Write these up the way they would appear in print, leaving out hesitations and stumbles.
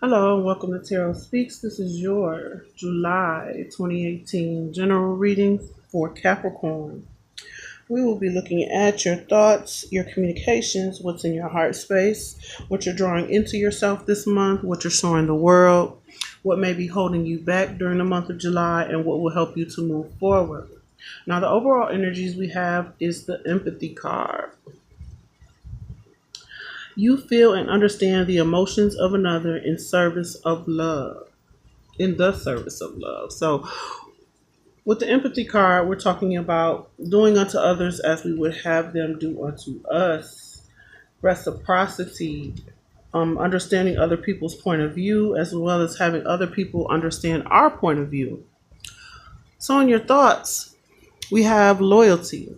Hello and welcome to Tarotspeaks. This is your July 2018 general reading for Capricorn. We will be looking at your thoughts, your communications, what's in your heart space, what you're drawing into yourself this month, what you're showing the world, what may be holding you back during the month of July, and what will help you to move forward. Now, the overall energies we have is the empathy card. You feel and understand the emotions of another in service of love. In the service of love. So, with the empathy card, we're talking about doing unto others as we would have them do unto us. Reciprocity, understanding other people's point of view, as well as having other people understand our point of view. So, in your thoughts, we have loyalty.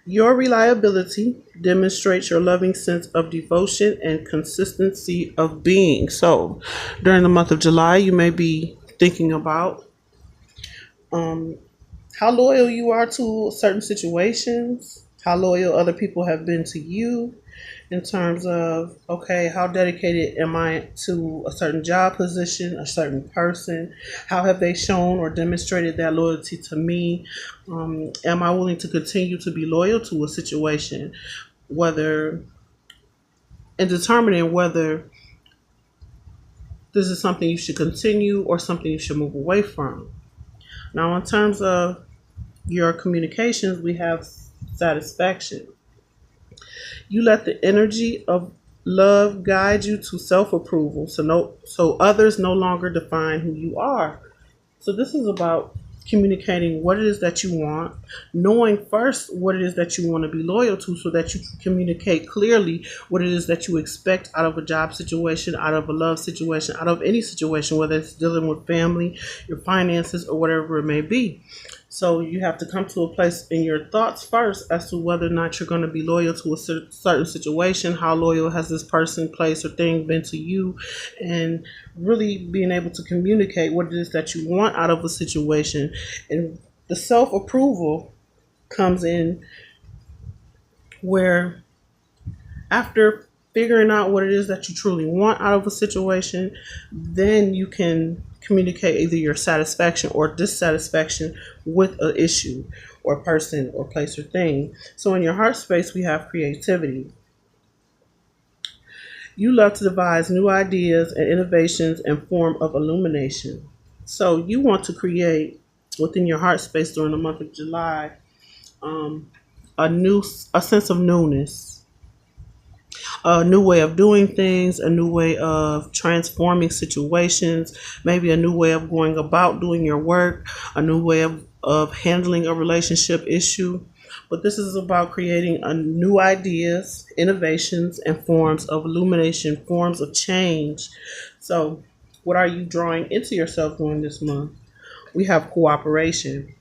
Your reliability demonstrates your loving sense of devotion and consistency of being. So, during the month of July, you may be thinking about um, how loyal you are to certain situations, how loyal other people have been to you, in terms of, okay, how dedicated am I to a certain job position, a certain person? How have they shown or demonstrated that loyalty to me? Am I willing to continue to be loyal to a situation, whether, and determining whether this is something you should continue or something you should move away from. Now, in terms of your communications, we have satisfaction. You let the energy of love guide you to self-approval, so others no longer define who you are. So this is about communicating what it is that you want, knowing first what it is that you want to be loyal to so that you can communicate clearly what it is that you expect out of a job situation, out of a love situation, out of any situation, whether it's dealing with family, your finances, or whatever it may be. So you have to come to a place in your thoughts first as to whether or not you're going to be loyal to a certain situation. How loyal has this person, place, or thing been to you? And really being able to communicate what it is that you want out of a situation. And the self-approval comes in where, after figuring out what it is that you truly want out of a situation, then you can communicate either your satisfaction or dissatisfaction with an issue or person or place or thing. So in your heart space, we have creativity. You love to devise new ideas and innovations in form of illumination. So you want to create within your heart space during the month of July, um, a sense of newness, a new way of doing things, a new way of transforming situations, maybe a new way of going about doing your work, a new way of handling a relationship issue. But this is about creating a new ideas, innovations, and forms of illumination, forms of change. So, what are you drawing into yourself during this month? We have cooperation.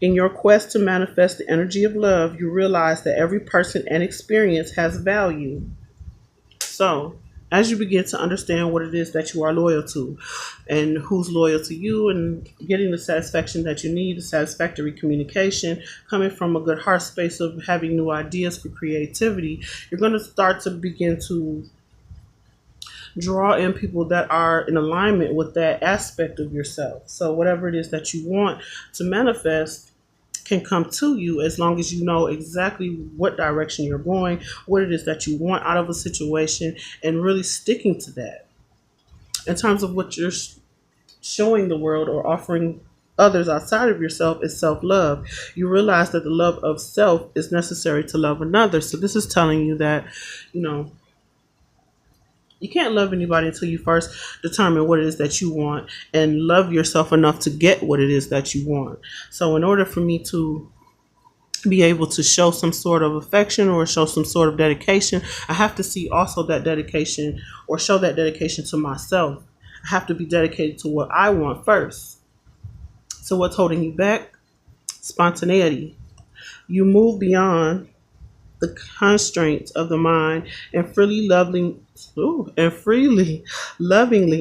In your quest to manifest the energy of love, you realize that every person and experience has value. So, as you begin to understand what it is that you are loyal to and who's loyal to you, and getting the satisfaction that you need, the satisfactory communication, coming from a good heart space of having new ideas for creativity, you're going to start to begin to draw in people that are in alignment with that aspect of yourself. So, whatever it is that you want to manifest can come to you as long as you know exactly what direction you're going, what it is that you want out of a situation, and really sticking to that. In terms of what you're showing the world or offering others outside of yourself is self-love. You realize that the love of self is necessary to love another. So this is telling you that, you know, you can't love anybody until you first determine what it is that you want and love yourself enough to get what it is that you want. So in order for me to be able to show some sort of affection or show some sort of dedication, I have to see also that dedication or show that dedication to myself. I have to be dedicated to what I want first. So what's holding you back? Spontaneity. You move beyond the constraints of the mind and freely lovingly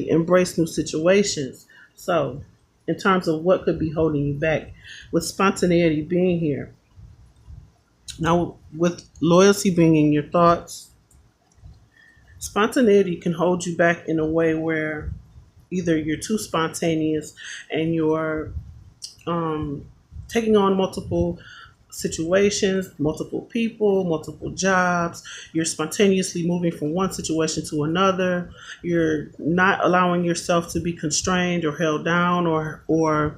embrace new situations. So in terms of what could be holding you back, with spontaneity being here, Now, with loyalty being in your thoughts, spontaneity can hold you back in a way where either you're too spontaneous and you're taking on multiple situations, multiple people, multiple jobs. You're spontaneously moving from one situation to another. You're not allowing yourself to be constrained or held down or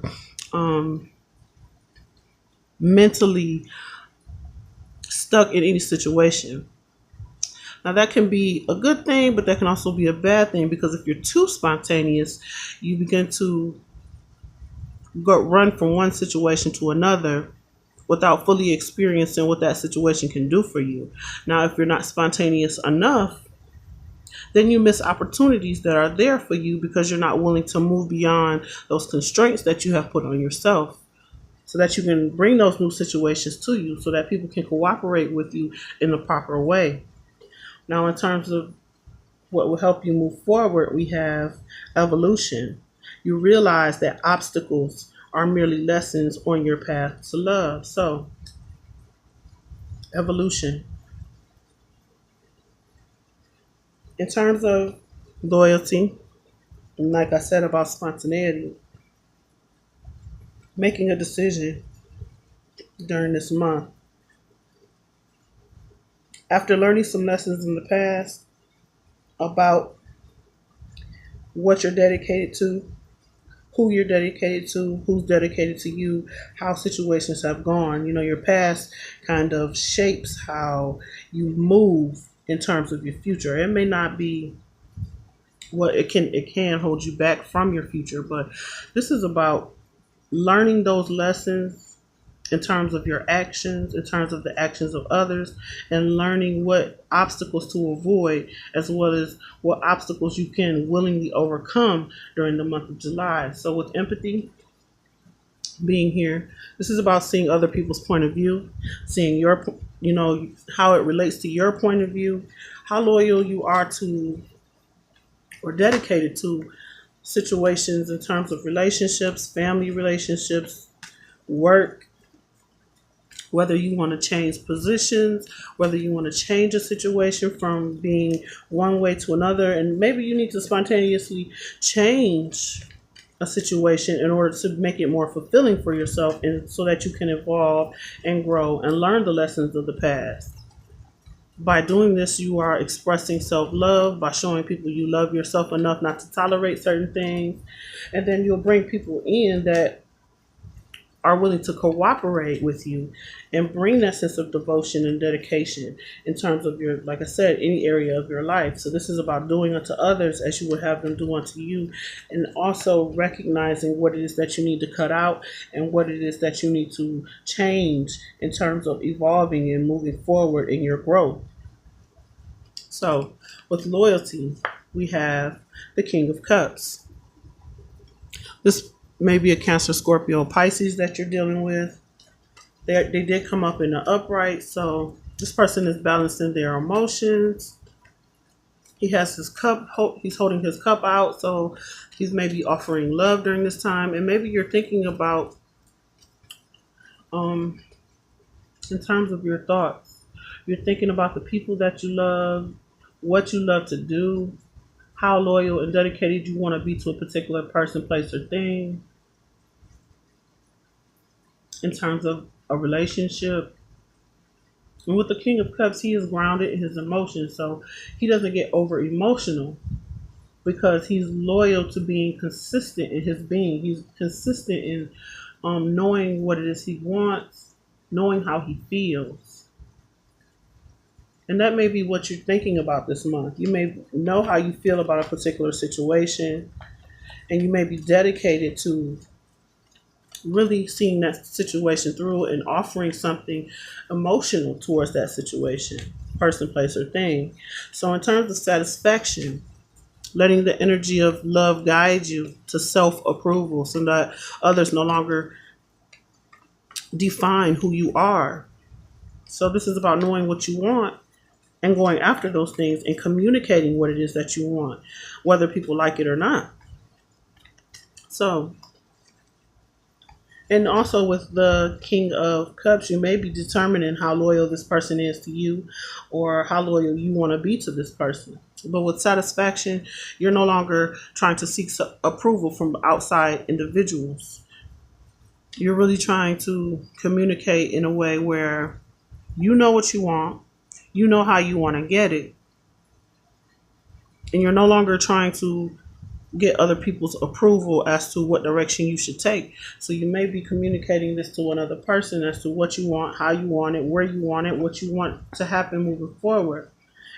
mentally stuck in any situation. Now that can be a good thing, but that can also be a bad thing because if you're too spontaneous, you begin to run from one situation to another without fully experiencing what that situation can do for you. Now, if you're not spontaneous enough, then you miss opportunities that are there for you because you're not willing to move beyond those constraints that you have put on yourself so that you can bring those new situations to you so that people can cooperate with you in the proper way. Now, in terms of what will help you move forward, we have evolution. You realize that obstacles are merely lessons on your path to love. So, evolution. In terms of loyalty, and like I said about spontaneity, making a decision during this month. After learning some lessons in the past about what you're dedicated to, who you're dedicated to, who's dedicated to you, how situations have gone. You know, your past kind of shapes how you move in terms of your future. It may not be what it can hold you back from your future, but this is about learning those lessons in terms of your actions, in terms of the actions of others, and learning what obstacles to avoid, as well as what obstacles you can willingly overcome during the month of July. So, with empathy being here, this is about seeing other people's point of view, seeing how it relates to your point of view, how loyal you are to or dedicated to situations in terms of relationships, family relationships, work, whether you want to change positions, whether you want to change a situation from being one way to another, and maybe you need to spontaneously change a situation in order to make it more fulfilling for yourself and so that you can evolve and grow and learn the lessons of the past. By doing this, you are expressing self love by showing people you love yourself enough not to tolerate certain things. And then you'll bring people in that are willing to cooperate with you and bring that sense of devotion and dedication in terms of your, like I said, any area of your life. So this is about doing unto others as you would have them do unto you, and also recognizing what it is that you need to cut out and what it is that you need to change in terms of evolving and moving forward in your growth. So with loyalty, we have the King of Cups. This may be a Cancer, Scorpio, Pisces that you're dealing with. They did come up in the upright, so this person is balancing their emotions. He has his cup, he's holding his cup out, so he's maybe offering love during this time. And maybe you're thinking about, in terms of your thoughts, you're thinking about the people that you love, what you love to do, how loyal and dedicated you want to be to a particular person, place, or thing. In terms of a relationship. And with the King of Cups, he is grounded in his emotions, so he doesn't get over emotional because he's loyal to being consistent in his being. He's consistent in knowing what it is he wants, knowing how he feels. And that may be what you're thinking about this month. You may know how you feel about a particular situation, and you may be dedicated to really seeing that situation through and offering something emotional towards that situation, person, place, or thing. So, in terms of satisfaction, letting the energy of love guide you to self approval so that others no longer define who you are. So, this is about knowing what you want and going after those things and communicating what it is that you want, whether people like it or not. So, And also with the King of Cups, you may be determining how loyal this person is to you or how loyal you want to be to this person. But with satisfaction, you're no longer trying to seek approval from outside individuals. You're really trying to communicate in a way where you know what you want, you know how you want to get it, and you're no longer trying to get other people's approval as to what direction you should take. So you may be communicating this to another person as to what you want, how you want it, where you want it, what you want to happen moving forward.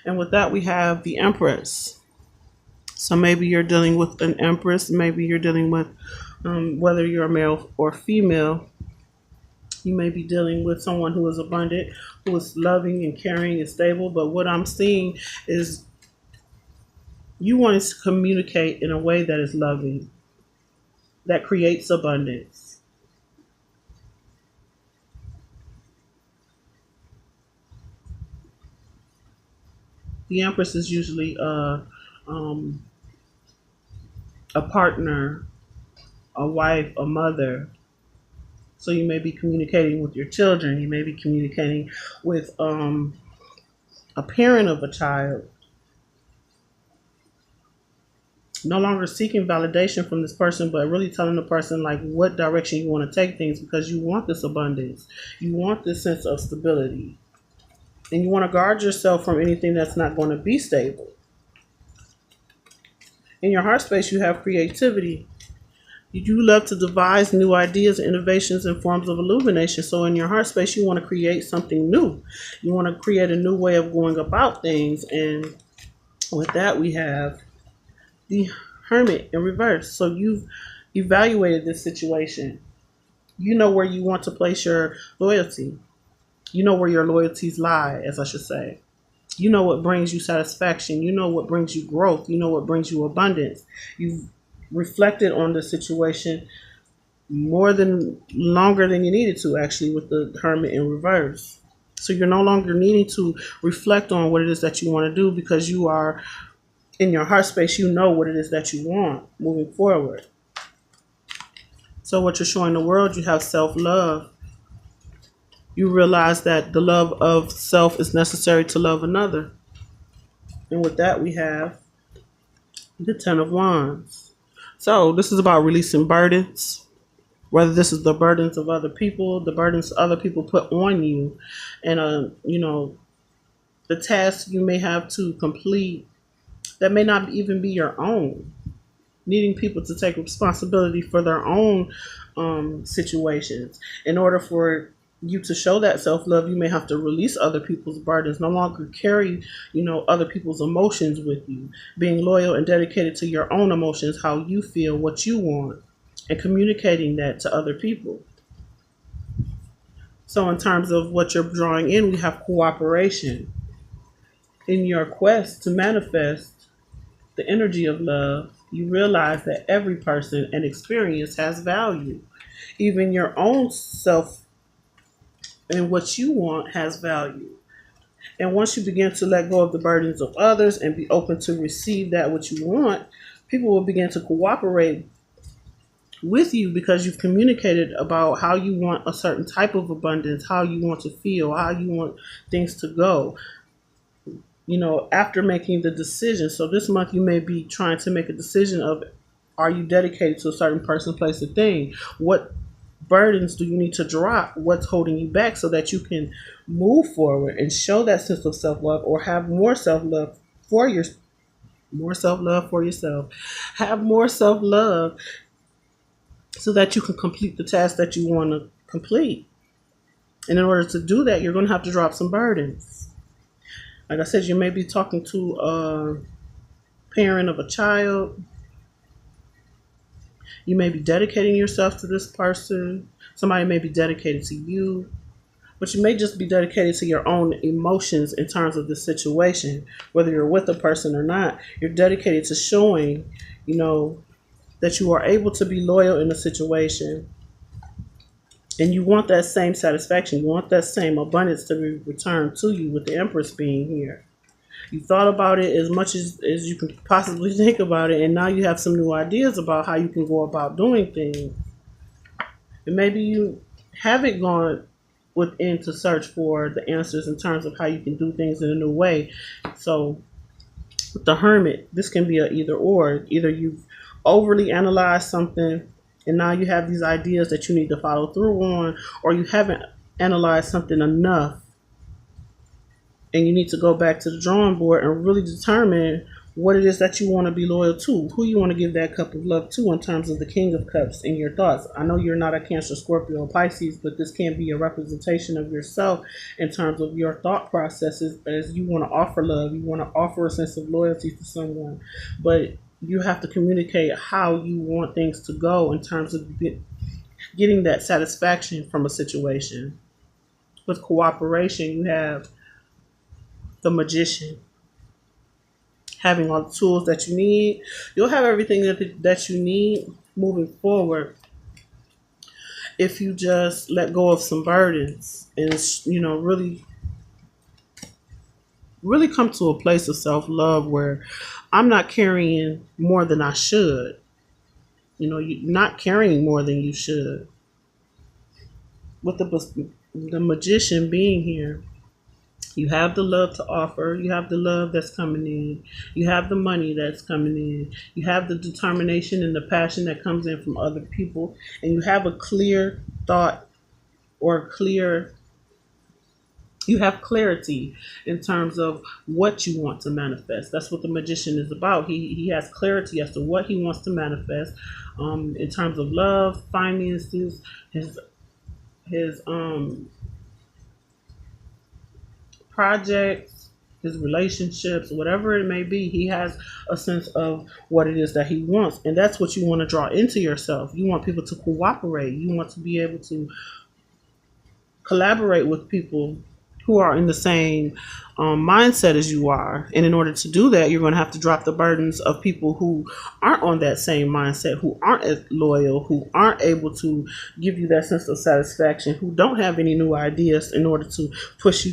And with that, we have the Empress. So maybe you're dealing with an Empress, maybe you're dealing with whether you're a male or female. You may be dealing with someone who is abundant, who is loving and caring and stable. But what I'm seeing is you want to communicate in a way that is loving, that creates abundance. The Empress is usually a partner, a wife, a mother. So you may be communicating with your children. You may be communicating with a parent of a child. No longer seeking validation from this person, but really telling the person like what direction you want to take things, because you want this abundance. You want this sense of stability. And you want to guard yourself from anything that's not going to be stable. In your heart space, you have creativity. You do love to devise new ideas, innovations, and forms of illumination. So in your heart space, you want to create something new. You want to create a new way of going about things. And with that, we have the Hermit in reverse. So you've evaluated this situation. You know where you want to place your loyalty. You know where your loyalties lie, as I should say. You know what brings you satisfaction. You know what brings you growth. You know what brings you abundance. You've reflected on the situation longer than you needed to, actually, with the Hermit in reverse. So you're no longer needing to reflect on what it is that you want to do, because you are in your heart space. You know what it is that you want moving forward. So what you're showing the world, you have self-love. You realize that the love of self is necessary to love another. And with that, we have the Ten of Wands. So this is about releasing burdens, whether this is the burdens of other people, the burdens other people put on you, and the tasks you may have to complete that may not even be your own. Needing people to take responsibility for their own situations. In order for you to show that self-love, you may have to release other people's burdens, no longer carry, other people's emotions with you, being loyal and dedicated to your own emotions, how you feel, what you want, and communicating that to other people. So in terms of what you're drawing in, we have cooperation. In your quest to manifest the energy of love, you realize that every person and experience has value. Even your own self and what you want has value. And once you begin to let go of the burdens of others and be open to receive that what you want, people will begin to cooperate with you, because you've communicated about how you want a certain type of abundance, how you want to feel, how you want things to go. After making the decision. So this month you may be trying to make a decision of, are you dedicated to a certain person, place, or thing? What burdens do you need to drop? What's holding you back, so that you can move forward and show that sense of self-love, or have more self-love for yourself. Have more self-love so that you can complete the task that you want to complete. And in order to do that, you're going to have to drop some burdens. Like I said, you may be talking to a parent of a child. You may be dedicating yourself to this person. Somebody may be dedicated to you. But you may just be dedicated to your own emotions in terms of this situation. Whether you're with a person or not, you're dedicated to showing, that you are able to be loyal in a situation. And you want that same satisfaction. You want that same abundance to be returned to you, with the Empress being here. You thought about it as much as you can possibly think about it. And now you have some new ideas about how you can go about doing things. And maybe you haven't gone within to search for the answers in terms of how you can do things in a new way. So with the Hermit, this can be a either or. Either you've overly analyzed something and now you have these ideas that you need to follow through on, or you haven't analyzed something enough and you need to go back to the drawing board and really determine what it is that you want to be loyal to, who you want to give that cup of love to in terms of the King of Cups in your thoughts. I know you're not a Cancer, Scorpio, or Pisces, but this can be a representation of yourself in terms of your thought processes as you want to offer love, you want to offer a sense of loyalty to someone, but you have to communicate how you want things to go in terms of getting that satisfaction from a situation. With cooperation, you have the Magician. Having all the tools that you need, you'll have everything that you need moving forward if you just let go of some burdens and really come to a place of self-love where I'm not carrying more than I should. You're not carrying more than you should. With the Magician being here, you have the love to offer. You have the love that's coming in. You have the money that's coming in. You have the determination and the passion that comes in from other people. And you have a clear thought you have clarity in terms of what you want to manifest. That's what the Magician is about. He has clarity as to what he wants to manifest in terms of love, finances, his projects, his relationships, whatever it may be. He has a sense of what it is that he wants. And that's what you want to draw into yourself. You want people to cooperate. You want to be able to collaborate with people who are in the same mindset as you are. And in order to do that, you're going to have to drop the burdens of people who aren't on that same mindset, who aren't as loyal, who aren't able to give you that sense of satisfaction, who don't have any new ideas in order to push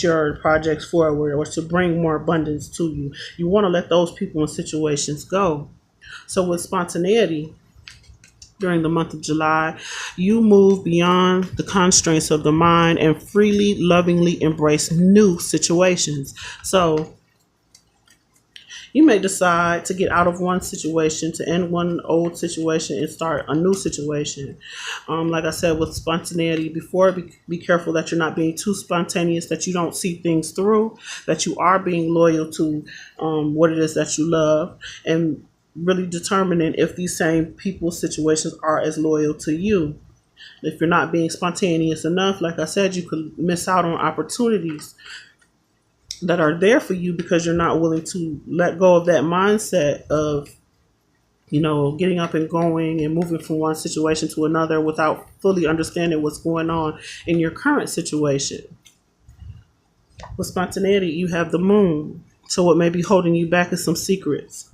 your projects forward or to bring more abundance to you. You want to let those people and situations go. So with spontaneity, during the month of July, you move beyond the constraints of the mind and freely, lovingly embrace new situations. So you may decide to get out of one situation, to end one old situation and start a new situation. Like I said, with spontaneity before, be careful that you're not being too spontaneous, that you don't see things through, that you are being loyal to what it is that you love, and really determining if these same people, situations are as loyal to you. If you're not being spontaneous enough, like I said, you could miss out on opportunities that are there for you because you're not willing to let go of that mindset of, getting up and going and moving from one situation to another without fully understanding what's going on in your current situation. With spontaneity, you have the Moon. So what may be holding you back is some secrets.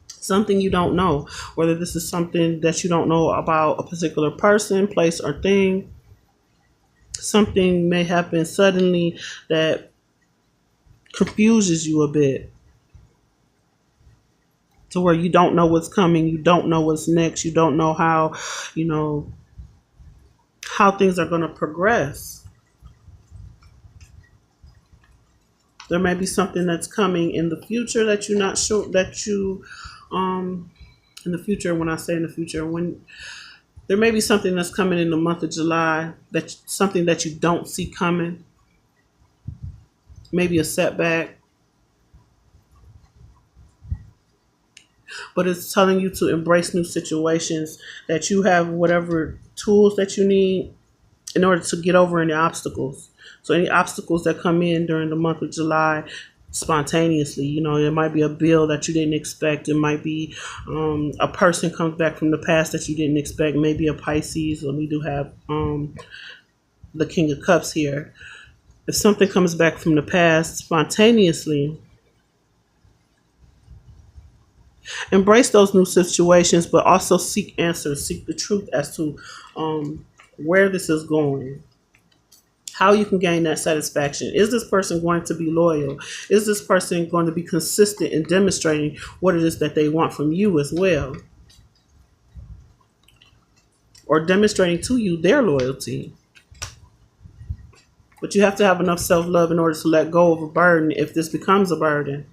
Something you don't know, whether this is something that you don't know about a particular person, place, or thing. Something may happen suddenly that confuses you a bit to where you don't know what's coming, you don't know what's next, you don't know how things are going to progress. There may be something that's coming in the future that you're not sure that you in the future. When I say in the future, when there may be something that's coming in the month of July, that's something that you don't see coming, maybe a setback, but it's telling you to embrace new situations, that you have whatever tools that you need in order to get over any obstacles. So any obstacles that come in during the month of July spontaneously, there might be a bill that you didn't expect. It might be a person comes back from the past that you didn't expect, maybe a Pisces, and we do have the King of Cups here. If something comes back from the past spontaneously, embrace those new situations, but also seek answers, seek the truth as to where this is going, how you can gain that satisfaction. Is this person going to be loyal? Is this person going to be consistent in demonstrating what it is that they want from you as well? or demonstrating to you their loyalty. But you have to have enough self-love in order to let go of a burden if this becomes a burden,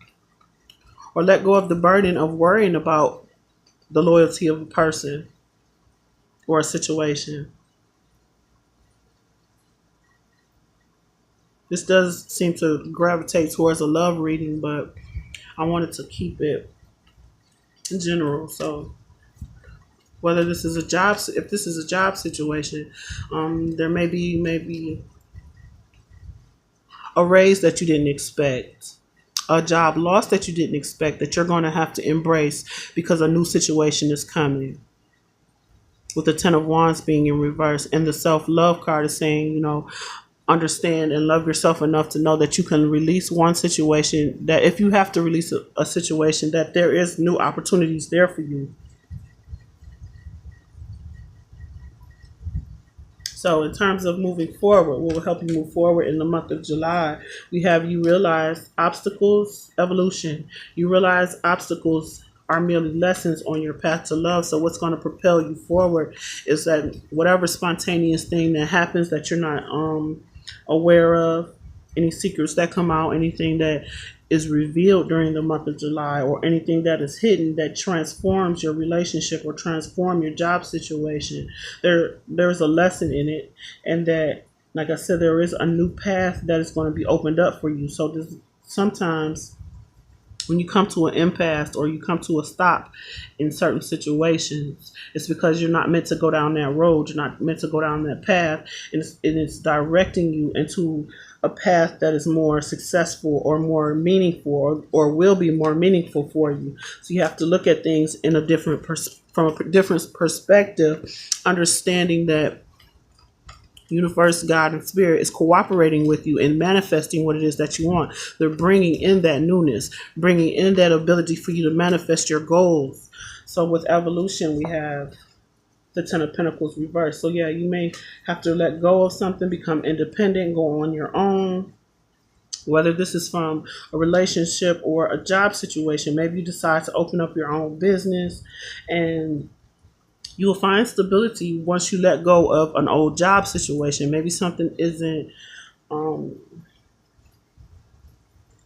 or let go of the burden of worrying about the loyalty of a person or a situation. This does seem to gravitate towards a love reading, but I wanted to keep it in general. So whether this is a job, if this is a job situation, there may be maybe a raise that you didn't expect, a job loss that you didn't expect, that you're going to have to embrace because a new situation is coming. With the Ten of Wands being in reverse, and the self-love card is saying, understand and love yourself enough to know that you can release one situation, that if you have to release a situation, that there is new opportunities there for you. So in terms of moving forward, what will help you move forward in the month of July? We have you realize obstacles, evolution. You realize obstacles are merely lessons on your path to love. So what's going to propel you forward is that whatever spontaneous thing that happens that you're not aware of, any secrets that come out, anything that is revealed during the month of July, or anything that is hidden that transforms your relationship or transform your job situation, there's a lesson in it, and that, like I said, there is a new path that is going to be opened up for you. So sometimes when you come to an impasse or you come to a stop in certain situations, it's because you're not meant to go down that road. You're not meant to go down that path, and it's directing you into a path that is more successful or more meaningful, or will be more meaningful for you. So you have to look at things in a different from a different perspective, understanding that universe, God, and spirit is cooperating with you in manifesting what it is that you want. They're bringing in that newness, bringing in that ability for you to manifest your goals. So with evolution, we have the Ten of Pentacles reversed. So yeah, you may have to let go of something, become independent, go on your own. Whether this is from a relationship or a job situation, maybe you decide to open up your own business, and you will find stability once you let go of an old job situation. Maybe something isn't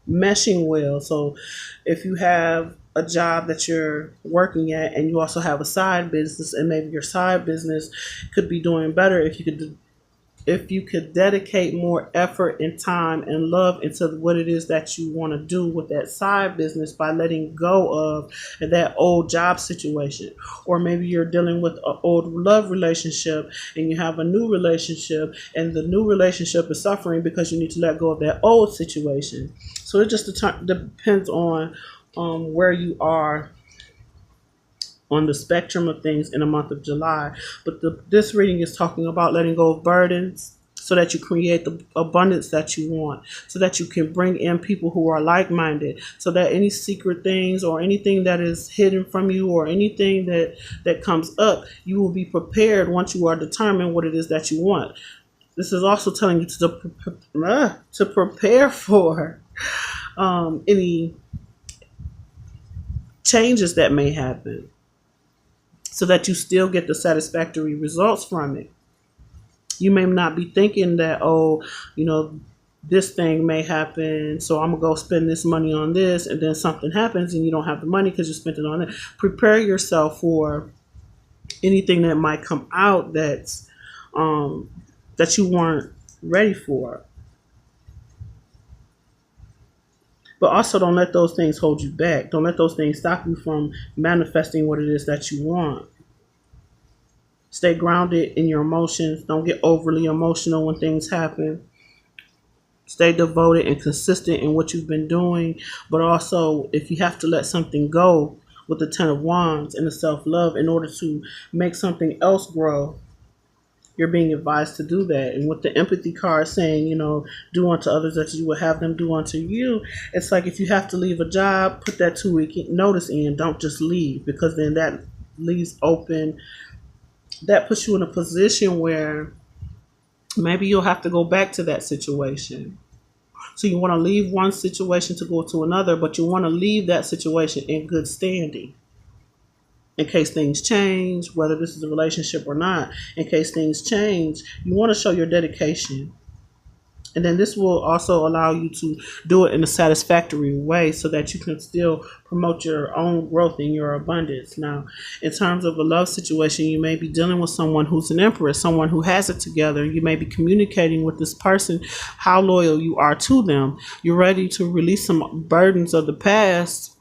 meshing well. So if you have a job that you're working at and you also have a side business, and maybe your side business could be doing better if you could dedicate more effort and time and love into what it is that you want to do with that side business by letting go of that old job situation. Or maybe you're dealing with an old love relationship and you have a new relationship, and the new relationship is suffering because you need to let go of that old situation. So it just depends on where you are on the spectrum of things in the month of July. But this reading is talking about letting go of burdens so that you create the abundance that you want, so that you can bring in people who are like-minded, so that any secret things or anything that is hidden from you, or anything that comes up, you will be prepared once you are determined what it is that you want. This is also telling you to prepare for any changes that may happen, so that you still get the satisfactory results from it. You may not be thinking that, this thing may happen, so I'm going to go spend this money on this, and then something happens and you don't have the money because you spent it on it. Prepare yourself for anything that might come out that you weren't ready for. But also don't let those things hold you back. Don't let those things stop you from manifesting what it is that you want. Stay grounded in your emotions. Don't get overly emotional when things happen. Stay devoted and consistent in what you've been doing. But also, if you have to let something go with the Ten of Wands and the self-love in order to make something else grow, you're being advised to do that. And with the empathy card saying, do unto others that you would have them do unto you, it's like if you have to leave a job, put that 2-week notice in. Don't just leave, because then that leaves open, that puts you in a position where maybe you'll have to go back to that situation. So you want to leave one situation to go to another, but you want to leave that situation in good standing. in case things change, whether this is a relationship or not. In case things change, you want to show your dedication. And then this will also allow you to do it in a satisfactory way so that you can still promote your own growth and your abundance. Now, in terms of a love situation, you may be dealing with someone who's an empress, someone who has it together. You may be communicating with this person how loyal you are to them. You're ready to release some burdens of the past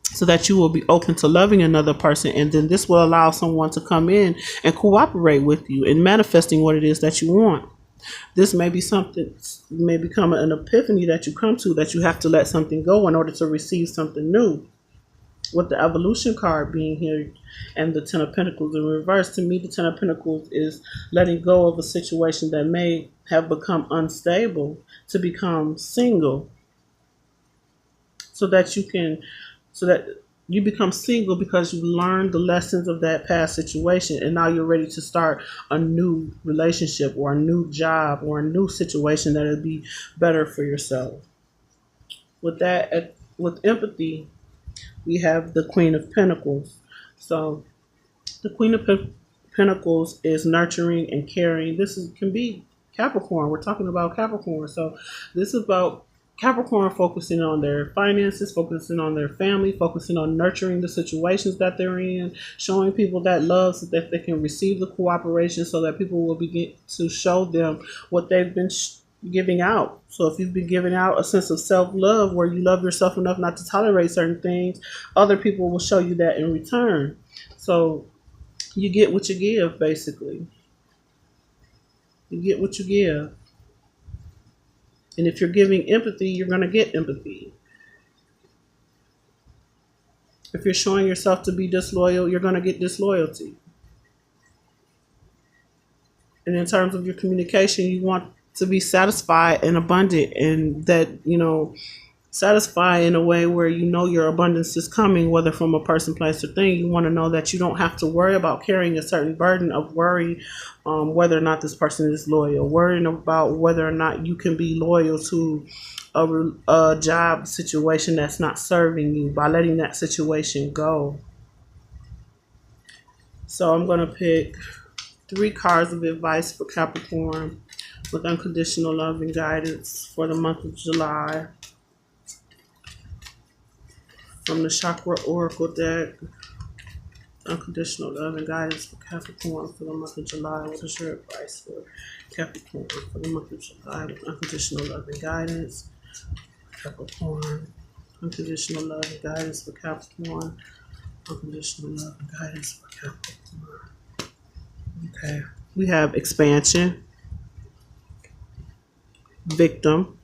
so that you will be open to loving another person. And then this will allow someone to come in and cooperate with you in manifesting what it is that you want. This may be something, may become an epiphany that you come to, that you have to let something go in order to receive something new. With the evolution card being here and the Ten of Pentacles in reverse, to me the Ten of Pentacles is letting go of a situation that may have become unstable to become single, so that you become single because you learned the lessons of that past situation, and now you're ready to start a new relationship or a new job or a new situation that will be better for yourself. With that, with empathy, we have the Queen of Pentacles. So the Queen of Pentacles is nurturing and caring. Can be Capricorn. We're talking about Capricorn. So this is about Capricorn focusing on their finances, focusing on their family, focusing on nurturing the situations that they're in, showing people that love so that they can receive the cooperation, so that people will begin to show them what they've been giving out. So if you've been giving out a sense of self-love where you love yourself enough not to tolerate certain things, other people will show you that in return. So you get what you give, basically. You get what you give. And if you're giving empathy, you're going to get empathy. If you're showing yourself to be disloyal, you're going to get disloyalty. And in terms of your communication, you want to be satisfied and abundant, and that, satisfy in a way where your abundance is coming, whether from a person, place, or thing. You want to know that you don't have to worry about carrying a certain burden of worry, whether or not this person is loyal, worrying about whether or not you can be loyal to a job situation that's not serving you, by letting that situation go. So I'm going to pick 3 cards of advice for Capricorn with unconditional love and guidance for the month of July. From the Chakra Oracle deck, unconditional love and guidance for Capricorn for the month of July. What is your advice for Capricorn for the month of July with unconditional love and guidance? Capricorn, unconditional love and guidance for Capricorn. Unconditional love and guidance for Capricorn. Okay. We have expansion, victim,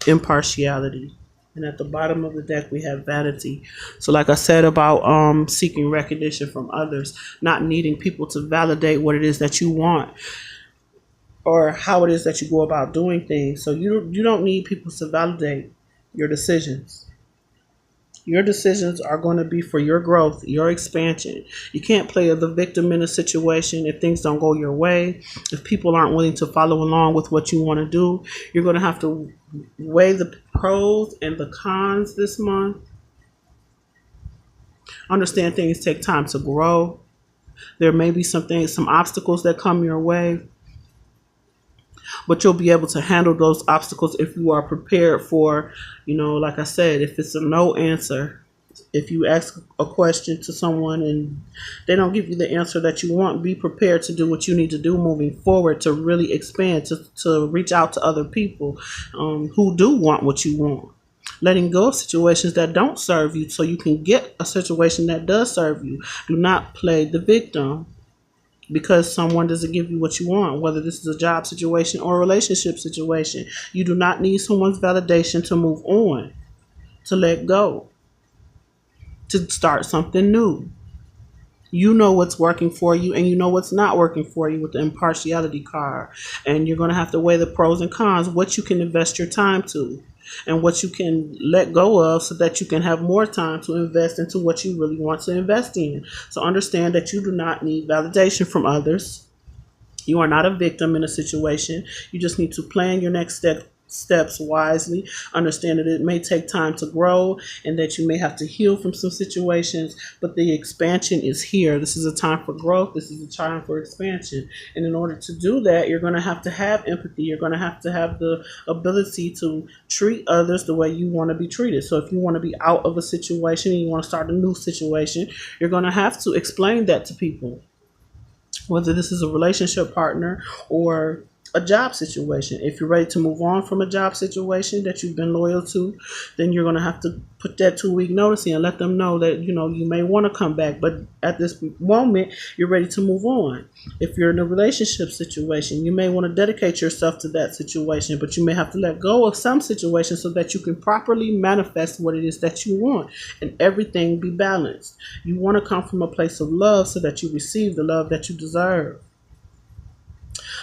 impartiality. And at the bottom of the deck, we have vanity. So like I said about seeking recognition from others, not needing people to validate what it is that you want or how it is that you go about doing things. So you don't need people to validate your decisions. Your decisions are going to be for your growth, your expansion. You can't play the victim in a situation if things don't go your way. If people aren't willing to follow along with what you want to do, you're going to have to weigh the pros and the cons this month. Understand things take time to grow. There may be some obstacles that come your way, but you'll be able to handle those obstacles if you are prepared for, like I said, if it's a no answer, if you ask a question to someone and they don't give you the answer that you want, be prepared to do what you need to do moving forward to really expand, to reach out to other people who do want what you want. Letting go of situations that don't serve you so you can get a situation that does serve you. Do not play the victim because someone doesn't give you what you want, whether this is a job situation or a relationship situation. You do not need someone's validation to move on, to let go, to start something new. You know what's working for you and you know what's not working for you with the impartiality card. And you're going to have to weigh the pros and cons, what you can invest your time to and what you can let go of so that you can have more time to invest into what you really want to invest in. So understand that you do not need validation from others. You are not a victim in a situation. You just need to plan your next step steps wisely. Understand that it may take time to grow and that you may have to heal from some situations, but the expansion is here. This is a time for growth. This is a time for expansion. And in order to do that, you're going to have empathy. You're going to have the ability to treat others the way you want to be treated. So if you want to be out of a situation and you want to start a new situation, you're going to have to explain that to people, whether this is a relationship partner or a job situation. If you're ready to move on from a job situation that you've been loyal to, then you're going to have to put that 2-week notice in and let them know that, you may want to come back, but at this moment, you're ready to move on. If you're in a relationship situation, you may want to dedicate yourself to that situation, but you may have to let go of some situations so that you can properly manifest what it is that you want and everything be balanced. You want to come from a place of love so that you receive the love that you deserve.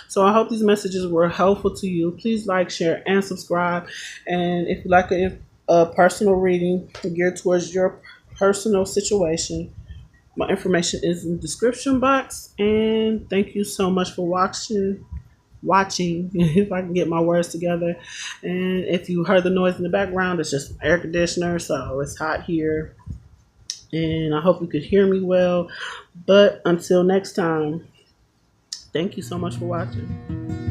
So I hope these messages were helpful to you. Please like, share, and subscribe. And if you like a personal reading geared towards your personal situation, my information is in the description box. And thank you so much for watching, if I can get my words together. And if you heard the noise in the background, it's just an air conditioner, so it's hot here. And I hope you could hear me well. But until next time, thank you so much for watching.